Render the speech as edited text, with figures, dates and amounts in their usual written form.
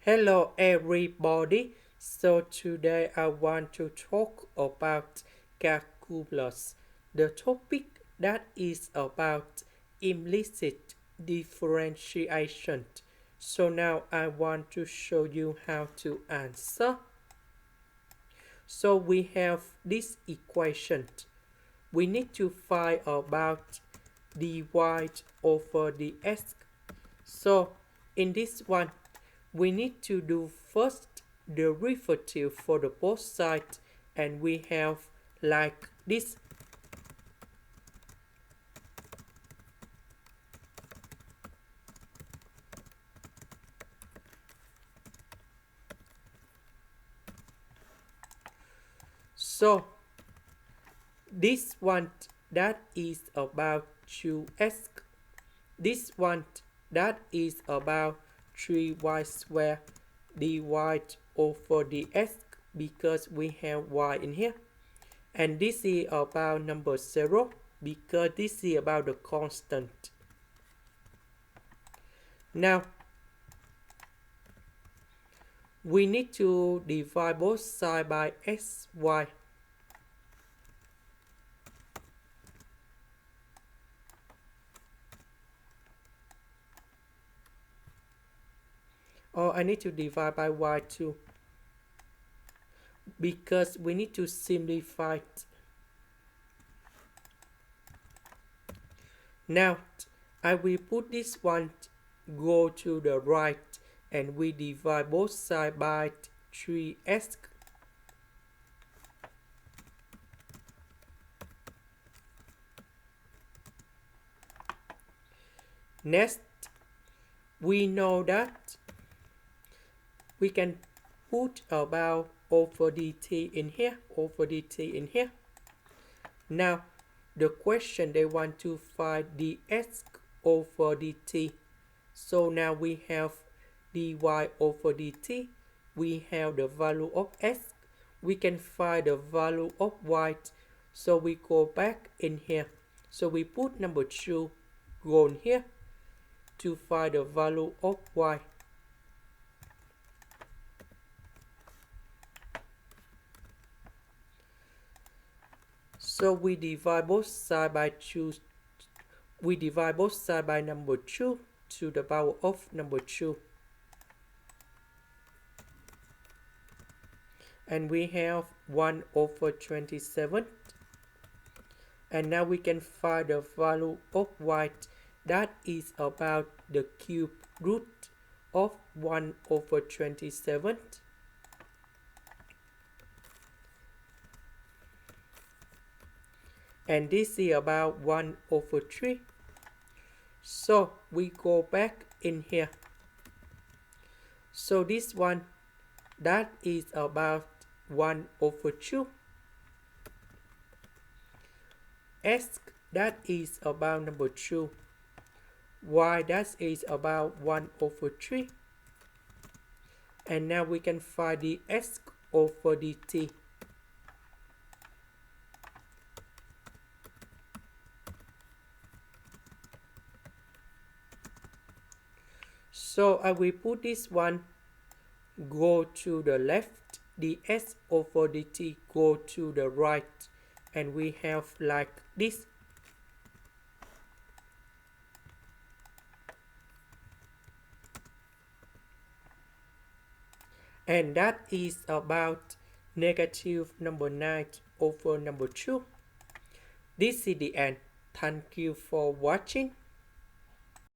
Hello everybody. So today I want to talk about calculus. The topic that is about implicit differentiation. So now I want to show you how to answer. So we have this equation. We need to find about dy over dx. So in this one, we need to do first derivative for the both sides, and we have like this. So this one that is about 2x, this one that is about 3y squared dy over dx, because we have y in here, and this is about number 0 because this is about the constant. Now we need to divide both sides by xy. Or I need to divide by y too, because we need to simplify it. Now I will put this one go to the right, and we divide both sides by 3x. Next, we know that we can put about over dt in here, over dt in here. Now the question, they want to find dx over dt. So now we have dy over dt. We have the value of x. We can find the value of y. So we go back in here. So we put number 2 go in here to find the value of y. So we divide both sides by 2. We divide both sides by number 2 to the power of number 2. And we have 1 over 27. And now we can find the value of y. That is about the cube root of 1 over 27. And this is about 1 over 3. So we go back in here. So this one, that is about 1 over 2. X, that is about number 2. Y, that is about 1 over 3. And now we can find the x over dt. So I will put this one go to the left, dx over dt go to the right, and we have like this. And that is about negative number 9 over number 2. This is the end. Thank you for watching.